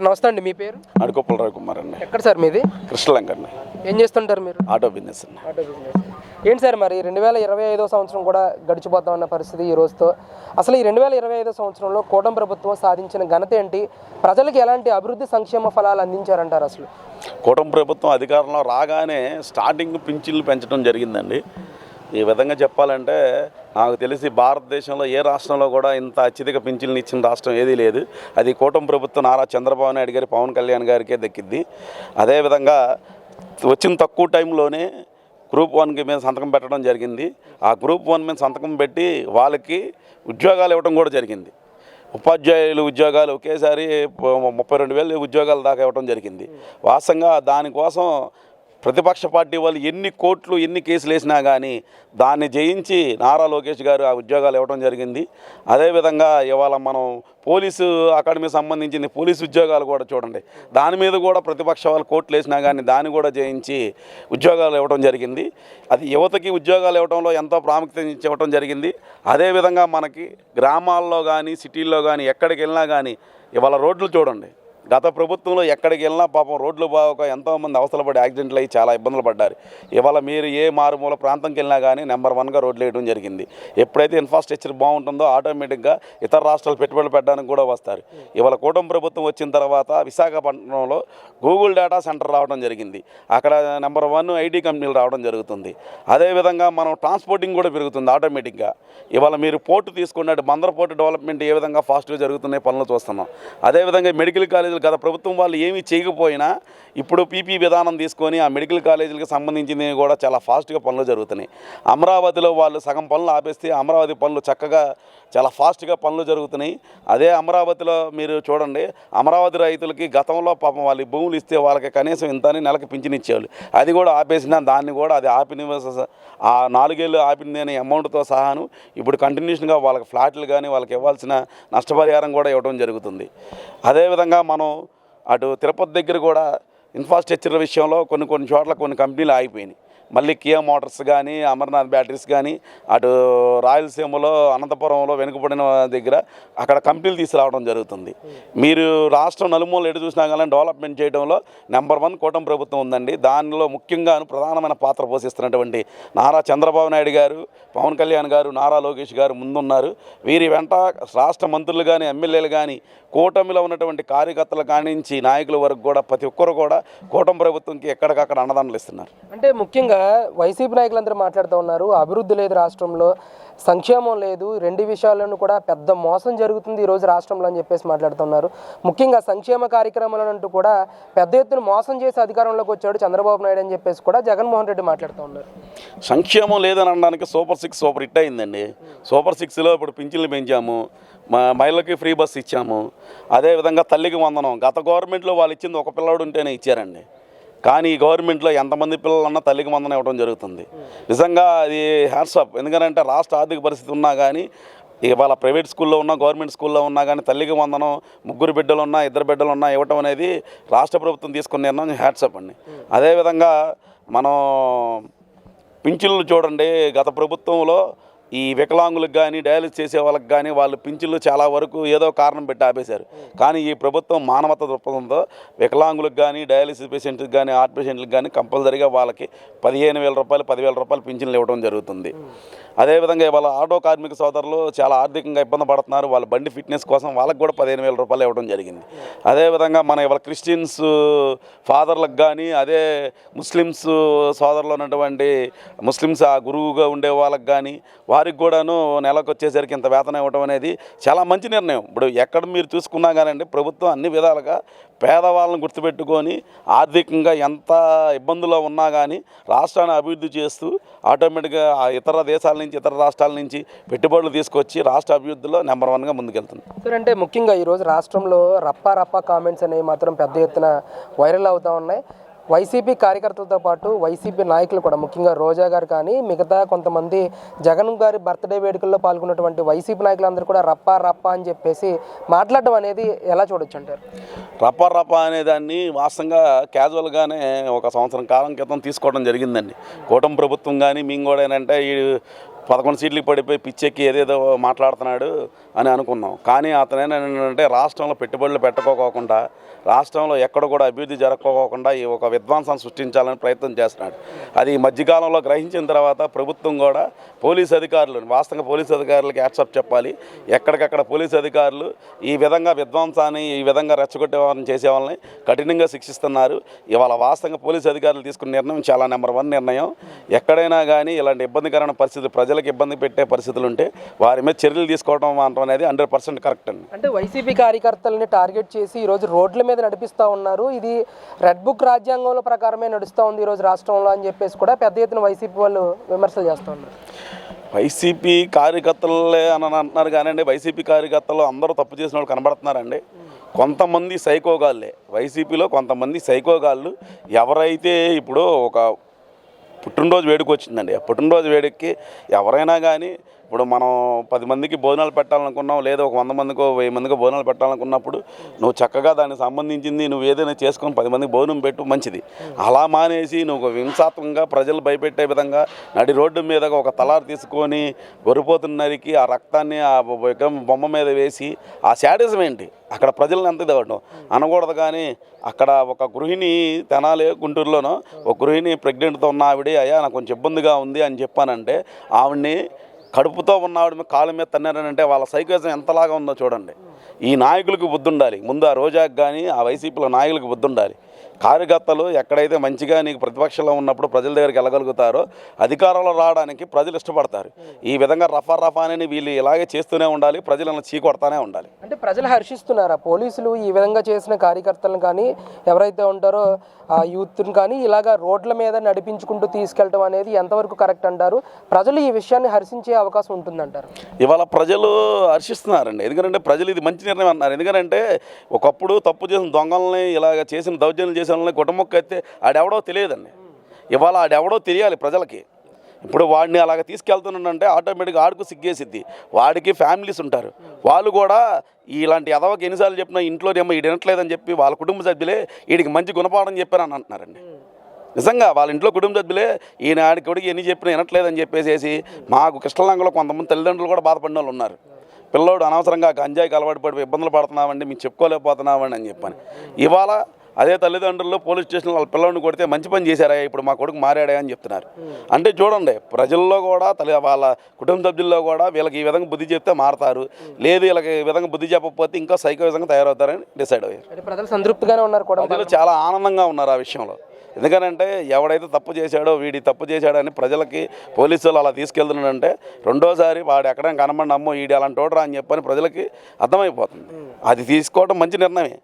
నమస్తే అండి. మీ పేరు? అడుకొప్పల రవికుమార్ అండి. ఎక్కడ సార్ మీది? కృష్ణలంక అండి. ఏం చేస్తుంటారు మీరు? ఆటో బిజినెస్ అండి. Auto business. ఏంటి సార్ మరి 2025 సంవత్సరం కూడా గడిచిపోతా ఉన్న పరిస్థితి ఈ రోజుతో. అసలు ఈ 2025 సంవత్సరంలో కూటమి ప్రభుత్వం సాధించిన ఘనత ఏంటి? ప్రజలకు ఎలాంటి అభివృద్ధి సంక్షేమ ఫలాలు అందించారంటారు? అసలు కూటమి ప్రభుత్వం అధికారంలో రాగానే స్టార్టింగ్ పింఛన్లు పెంచడం జరిగిందండి. ఈ విధంగా చెప్పాలంటే నాకు తెలిసి భారతదేశంలో ఏ రాష్ట్రంలో కూడా ఇంత అత్యధిక పింఛన్లు ఇచ్చిన రాష్ట్రం ఏదీ లేదు. అది కూటమి ప్రభుత్వం నారా చంద్రబాబు నాయుడు గారి, పవన్ కళ్యాణ్ గారికే దక్కింది. అదేవిధంగా వచ్చిన తక్కువ టైంలోనే గ్రూప్ 1కి మీద సంతకం పెట్టడం జరిగింది. ఆ గ్రూప్ 1 మీద సంతకం పెట్టి వాళ్ళకి ఉద్యోగాలు ఇవ్వడం కూడా జరిగింది. ఉపాధ్యాయులు ఉద్యోగాలు ఒకేసారి 32,000 ఉద్యోగాలు దాకా ఇవ్వడం జరిగింది. వాస్తవంగా దానికోసం ప్రతిపక్ష పార్టీ వాళ్ళు ఎన్ని కోట్లు ఎన్ని కేసులు వేసినా కానీ దాన్ని జయించి నారా లోకేష్ గారు ఆ ఉద్యోగాలు ఇవ్వడం జరిగింది. అదేవిధంగా ఇవాళ మనం పోలీసు అకాడమీకి సంబంధించింది పోలీసు ఉద్యోగాలు కూడా చూడండి, దాని మీద కూడా ప్రతిపక్ష వాళ్ళు కోట్లు వేసినా కానీ దాన్ని కూడా జయించి ఉద్యోగాలు ఇవ్వడం జరిగింది. అది యువతకి ఉద్యోగాలు ఇవ్వడంలో ఎంతో ప్రాముఖ్యత ఇవ్వడం జరిగింది. అదేవిధంగా మనకి గ్రామాల్లో కానీ సిటీల్లో కానీ ఎక్కడికి వెళ్ళినా కానీ ఇవాళ రోడ్లు చూడండి, గత ప్రభుత్వంలో ఎక్కడికి వెళ్ళినా పాపం రోడ్లు బాగోక ఎంతోమంది అవసరం పడి యాక్సిడెంట్లు అయ్యి చాలా ఇబ్బందులు పడ్డారు. ఇవాళ మీరు ఏ మారుమూల ప్రాంతంకి వెళ్ళినా కానీ నెంబర్ 1గా రోడ్లు వేయడం జరిగింది. ఎప్పుడైతే ఇన్ఫ్రాస్ట్రక్చర్ బాగుంటుందో ఆటోమేటిక్గా ఇతర రాష్ట్రాలు పెట్టుబడులు పెట్టడానికి కూడా వస్తారు. ఇవాళ కూటమి ప్రభుత్వం వచ్చిన తర్వాత విశాఖపట్నంలో గూగుల్ డేటా సెంటర్ రావడం జరిగింది. అక్కడ నెంబర్ 1 ఐటీ కంపెనీలు రావడం జరుగుతుంది. అదేవిధంగా మనం ట్రాన్స్పోర్టింగ్ కూడా పెరుగుతుంది ఆటోమేటిక్గా. ఇవాళ మీరు పోర్టు తీసుకున్నట్టు బందర్ పోర్టు డెవలప్మెంట్ ఏ విధంగా ఫాస్ట్గా జరుగుతున్నాయి పనులు చూస్తున్నాం. అదేవిధంగా మెడికల్ కాలేజ్ గత ప్రభుత్వం వాళ్ళు ఏమీ చేయకపోయినా ఇప్పుడు పీపీ విధానం తీసుకొని ఆ మెడికల్ కాలేజీలకు సంబంధించింది కూడా చాలా ఫాస్ట్గా పనులు జరుగుతున్నాయి. అమరావతిలో వాళ్ళు సగం పనులు ఆపేస్తే అమరావతి పనులు చక్కగా చాలా ఫాస్ట్గా పనులు జరుగుతున్నాయి. అదే అమరావతిలో మీరు చూడండి, అమరావతి రైతులకి గతంలో పాపం వాళ్ళు భూములు ఇస్తే వాళ్ళకి కనీసం ఇంతని నెలకు పింఛన్ ఇచ్చేవాళ్ళు, అది కూడా ఆపేసినా దాన్ని కూడా అది ఆపిన ఆ 4 ఏళ్ళు ఆపింది అనే అమౌంట్తో సహాను ఇప్పుడు కంటిన్యూషన్గా వాళ్ళకి ఫ్లాట్లు కానీ వాళ్ళకి ఇవ్వాల్సిన నష్టపరిహారం కూడా ఇవ్వడం జరుగుతుంది. అదేవిధంగా మనం అటు తిరుపతి దగ్గర కూడా ఇన్ఫ్రాస్ట్రక్చర్ విషయంలో కొన్ని చోట్ల కొన్ని కంపెనీలు ఆగిపోయినాయి. మళ్ళీ కియా మోటార్స్ కానీ అమర్నాథ్ బ్యాటరీస్ కానీ అటు రాయలసీమలో అనంతపురంలో వెనుకబడిన దగ్గర అక్కడ కంపెనీలు తీసుకురావడం జరుగుతుంది. మీరు రాష్ట్రం నలుమూలలు ఎటు చూసినా కానీ డెవలప్మెంట్ చేయడంలో నెంబర్ 1 కూటమి ప్రభుత్వం ఉందండి. దానిలో ముఖ్యంగా ప్రధానమైన పాత్ర పోషిస్తున్నటువంటి నారా చంద్రబాబు నాయుడు గారు, పవన్ కళ్యాణ్ గారు, నారా లోకేష్ గారు ముందున్నారు. వీరి వెంట రాష్ట్ర మంత్రులు కానీ ఎమ్మెల్యేలు కానీ కూటమిలో ఉన్నటువంటి కార్యకర్తల కానించి నాయకుల వరకు కూడా ప్రతి ఒక్కరు కూడా కూటమి ప్రభుత్వంకి ఎక్కడికక్కడ అండదండలు ఇస్తున్నారు. అంటే ముఖ్యంగా వైసీపీ నాయకులందరూ మాట్లాడుతూ ఉన్నారు, అభివృద్ధి లేదు రాష్ట్రంలో, సంక్షేమం లేదు, 2 విషయాలను కూడా పెద్ద మోసం జరుగుతుంది ఈరోజు రాష్ట్రంలో అని చెప్పేసి మాట్లాడుతున్నారు. ముఖ్యంగా సంక్షేమ కార్యక్రమాలంటూ కూడా పెద్ద ఎత్తున మోసం చేసి అధికారంలోకి వచ్చాడు చంద్రబాబు నాయుడు అని చెప్పేసి కూడా జగన్మోహన్ రెడ్డి మాట్లాడుతూ ఉన్నారు. సంక్షేమం లేదని అనడానికి సూపర్ 6 సూపర్ హిట్ అయిందండి. సూపర్ 6లో ఇప్పుడు పింఛన్లు పెంచాము, మహిళలకి ఫ్రీ బస్సు ఇచ్చాము. అదేవిధంగా తల్లికి వందనం, గత గవర్నమెంట్లో వాళ్ళు ఇచ్చింది ఒక పిల్లవాడు ఉంటేనే ఇచ్చారండి. కానీ ఈ గవర్నమెంట్లో ఎంతమంది పిల్లలన్నా తల్లికి వందనం ఇవ్వడం జరుగుతుంది. నిజంగా అది హ్యాట్సాప్. ఎందుకంటే రాష్ట్ర ఆర్థిక పరిస్థితి ఉన్నా కానీ ఇవాళ ప్రైవేట్ స్కూల్లో ఉన్నా గవర్నమెంట్ స్కూల్లో ఉన్నా కానీ తల్లికి వందనం 3 బిడ్డలు ఉన్నా 2 బిడ్డలు ఉన్నా ఇవ్వటం అనేది రాష్ట్ర ప్రభుత్వం తీసుకున్న నిర్ణయం హ్యాట్సాప్ అండి. అదేవిధంగా మనం పింఛన్లు చూడండి, గత ప్రభుత్వంలో ఈ వికలాంగులకు కానీ డయాలిసిస్ చేసే వాళ్ళకి కానీ వాళ్ళు పింఛన్లు చాలా వరకు ఏదో కారణం పెట్టి ఆపేశారు. కానీ ఈ ప్రభుత్వం మానవత దృక్పథంతో వికలాంగులకు కానీ డయాలిసిస్ పేషెంట్కి కానీ హార్ట్ పేషెంట్లకు కానీ కంపల్సరీగా వాళ్ళకి 15,000 రూపాయలు 10,000 రూపాయలు పింఛన్లు ఇవ్వడం జరుగుతుంది. అదేవిధంగా ఇవాళ ఆటో కార్మిక సోదరులు చాలా ఆర్థికంగా ఇబ్బంది పడుతున్నారు. వాళ్ళ బండి ఫిట్నెస్ కోసం వాళ్ళకి కూడా 15,000 రూపాయలు ఇవ్వడం జరిగింది. అదేవిధంగా మన ఇవాళ క్రిస్టియన్స్ ఫాదర్లకు కానీ అదే ముస్లిమ్స్ సోదరులు ఉన్నటువంటి ముస్లిమ్స్ ఆ గురువుగా ఉండే వాళ్ళకి కానీ వారికి కూడాను నెలకు వచ్చేసరికి ఇంత వేతనం ఇవ్వడం అనేది చాలా మంచి నిర్ణయం. ఇప్పుడు ఎక్కడ మీరు చూసుకున్నా కానండి ప్రభుత్వం అన్ని విధాలుగా పేదవాళ్ళని గుర్తుపెట్టుకొని ఆర్థికంగా ఎంత ఇబ్బందుల్లో ఉన్నా కానీ రాష్ట్రాన్ని అభివృద్ధి చేస్తూ ఆటోమేటిక్గా ఇతర దేశాల నుంచి ఇతర రాష్ట్రాల నుంచి పెట్టుబడులు తీసుకొచ్చి రాష్ట్ర అభివృద్ధిలో నెంబర్ 1గా ముందుకెళ్తుంది. సార్, అంటే ముఖ్యంగా ఈరోజు రాష్ట్రంలో రప్పా కామెంట్స్ అనేవి మాత్రం పెద్ద ఎత్తున వైరల్ అవుతూ ఉన్నాయి. వైసీపీ కార్యకర్తలతో పాటు వైసీపీ నాయకులు కూడా ముఖ్యంగా రోజా గారు కానీ మిగతా కొంతమంది జగన్ గారి బర్త్డే వేడుకల్లో పాల్గొన్నటువంటి వైసీపీ నాయకులందరూ కూడా రప్పా అని చెప్పేసి మాట్లాడడం అనేది ఎలా చూడొచ్చు అంటారు? రప్పా అనేదాన్ని వాస్తవంగా క్యాజువల్గానే ఒక సంవత్సరం కాలం క్రితం తీసుకోవడం జరిగిందండి. కూటమి ప్రభుత్వం కానీ మేము కూడా ఏంటంటే 11 సీట్లకు పడిపోయి పిచ్చెక్కి ఏదేదో మాట్లాడుతున్నాడు అని అనుకున్నాం. కానీ అతను ఏంటంటే రాష్ట్రంలో పెట్టుబడులు పెట్టుకోకుండా, రాష్ట్రంలో ఎక్కడ కూడా అభివృద్ధి జరగకోకుండా ఈ ఒక విధ్వంసాన్ని సృష్టించాలని ప్రయత్నం చేస్తున్నాడు. అది ఈ మధ్యకాలంలో గ్రహించిన తర్వాత ప్రభుత్వం కూడా పోలీసు అధికారులు, వాస్తవంగా పోలీసు అధికారులకి హ్యాట్సాప్ చెప్పాలి. ఎక్కడికక్కడ పోలీసు అధికారులు ఈ విధంగా విధ్వంసాన్ని, ఈ విధంగా రెచ్చగొట్టే వాళ్ళని చేసే వాళ్ళని కఠినంగా శిక్షిస్తున్నారు. ఇవాళ వాస్తవంగా పోలీసు అధికారులు తీసుకున్న నిర్ణయం చాలా నెంబర్ 1 నిర్ణయం. ఎక్కడైనా కానీ ఇలాంటి ఇబ్బందికరమైన పరిస్థితి, ప్రజలకు ఇబ్బంది పెట్టే పరిస్థితులు ఉంటే వారి మీద చర్యలు తీసుకోవడం అనేది 100% కరెక్ట్ అండి. అంటే వైసీపీ కార్యకర్తలని టార్గెట్ చేసి ఈరోజు రోడ్ల మీద నడిపిస్తూ ఉన్నారు. ఇది రెడ్ బుక్ రాజ్యాంగంలో ప్రకారమే నడుస్తూ ఉంది ఈరోజు రాష్ట్రంలో అని చెప్పేసి కూడా పెద్ద ఎత్తున వైసీపీ వాళ్ళు విమర్శలు చేస్తూ ఉన్నారు. వైసీపీ కార్యకర్తలే అని అంటున్నారు కానివ్వండి, వైసీపీ కార్యకర్తలు అందరూ తప్పు చేసిన వాళ్ళు కనబడుతున్నారండి. కొంతమంది సైకోగాళ్ళే, వైసీపీలో కొంతమంది సైకోగాళ్ళు. ఎవరైతే ఇప్పుడు ఒక పుట్టినరోజు వేడుక వచ్చిందండి, ఆ పుట్టినరోజు వేడుకకి ఎవరైనా కానీ ఇప్పుడు మనం 10 మందికి భోజనాలు పెట్టాలనుకున్నాం, లేదా ఒక 100 మందికో 1000 మందికో భోజనాలు పెట్టాలనుకున్నప్పుడు నువ్వు చక్కగా దానికి సంబంధించింది నువ్వు ఏదైనా చేసుకొని 10 మందికి భోజనం పెట్టు, మంచిది. అలా మానేసి నువ్వు హింసాత్మకంగా ప్రజలు భయపెట్టే విధంగా నడి రోడ్డు మీద ఒక తలారు తీసుకొని గొరిపోతున్నరికి ఆ రక్తాన్ని ఆ బొమ్మ మీద వేసి ఆ శాడిజం ఏంటి? అక్కడ ప్రజలను ఎంత ఇవ్వడం అనకూడదు. కానీ అక్కడ ఒక గృహిణి తెనాలి గుంటూరులోనో ఒక గృహిణి ప్రెగ్నెంట్తో ఉన్న ఆవిడ, అయ్యా నాకు కొంచెం ఇబ్బందిగా ఉంది అని చెప్పానంటే ఆవిడ్ని కడుపుతో ఉన్న ఆవిడ మీద కాళ్ళ మీద తన్నారనంటే వాళ్ళ సైకోజం ఎంతలాగా ఉందో చూడండి. ఈ నాయకులకు బుద్ధి ఉండాలి. ముందు ఆ రోజాకి కానీ ఆ వైసీపీలో నాయకులకు బుద్ధి ఉండాలి. కార్యకర్తలు ఎక్కడైతే మంచిగా నీకు ప్రతిపక్షంలో ఉన్నప్పుడు ప్రజల దగ్గరికి వెళ్ళగలుగుతారో అధికారంలో రావడానికి ప్రజలు ఇష్టపడతారు. ఈ విధంగా రఫా అని వీళ్ళు ఇలాగే చేస్తూనే ఉండాలి, ప్రజలను చీకొడతానే ఉండాలి. అంటే ప్రజలు హర్షిస్తున్నారా పోలీసులు ఈ విధంగా చేసిన కార్యకర్తలను కానీ ఎవరైతే ఉంటారో ఆ యూత్ని కానీ ఇలాగా రోడ్ల మీద నడిపించుకుంటూ తీసుకెళ్ళడం అనేది ఎంతవరకు కరెక్ట్ అంటారు? ప్రజలు ఈ విషయాన్ని హర్షించే అవకాశం ఉంటుందంటారు? ఇవాళ ప్రజలు హర్షిస్తున్నారండి. ఎందుకంటే ప్రజలు ఇది మంచి నిర్ణయం అన్నారు. ఎందుకంటే ఒకప్పుడు తప్పు చేసిన దొంగల్ని, ఇలాగ చేసిన దౌర్జన్యం చేసిన వాళ్ళని కుటుంబಕ್ಕೆ అయితే ఆడెవడో తెలియదండి. ఇవాళ ఆడెవడో తెలియాలి ప్రజలకి. ఇప్పుడు వాడిని అలాగ తీసుకెళ్తున్నాడంటే ఆటోమేటిక్గా ఆడుకు సిగ్గేసిద్ది. వాడికి ఫ్యామిలీస్ ఉంటారు, వాళ్ళు కూడా ఇలాంటి ఎదవకి ఎన్నిసార్లు చెప్పినా ఇంట్లోనేమో ఈడు వినట్లేదని చెప్పి వాళ్ళ కుటుంబ సభ్యులే వీడికి మంచి గుణపాఠం చెప్పారని అంటున్నారండి. నిజంగా వాళ్ళ ఇంట్లో కుటుంబ సభ్యులే ఈయన ఆడికి కొడికి ఎన్ని చెప్పినా వినట్లేదని చెప్పేసి మాకు కృష్ణలంకలో కొంతమంది తల్లిదండ్రులు కూడా బాధపడిన వాళ్ళు ఉన్నారు. పిల్లోడు అనవసరంగా గంజాయికి అలవాటు పడిపోయి ఇబ్బందులు పడుతున్నామండి, మేము చెప్పుకోలేకపోతున్నామండి అని చెప్పని. ఇవాళ అదే తల్లిదండ్రులు పోలీస్ స్టేషన్లో వాళ్ళ పిల్లల్ని కొడితే మంచి పని చేశారా, ఇప్పుడు మా కొడుకు మారాడా అని చెప్తున్నారు. అంటే చూడండి, ప్రజల్లో కూడా వాళ్ళ కుటుంబ సభ్యుల్లో కూడా వీళ్ళకి ఈ విధంగా బుద్ధి చెప్తే మారతారు, లేదు వీళ్ళకి ఈ విధంగా బుద్ధి చెప్పకపోతే ఇంకా సైకో విధంగా తయారవుతారని డిసైడ్ అయ్యారు. ప్రజలు సంతృప్తిగానే ఉన్నారు కూడా, ప్రజలు చాలా ఆనందంగా ఉన్నారు ఆ విషయంలో. ఎందుకనంటే ఎవడైతే తప్పు చేశాడో వీడి తప్పు చేశాడని ప్రజలకి పోలీసులు అలా తీసుకెళ్తున్నాడంటే రెండోసారి వాడు ఎక్కడ కనబడి అమ్మో వీడి అలాంటి ఓడరా అని చెప్పని ప్రజలకి అర్థమైపోతుంది. అది తీసుకోవడం మంచి నిర్ణయమే.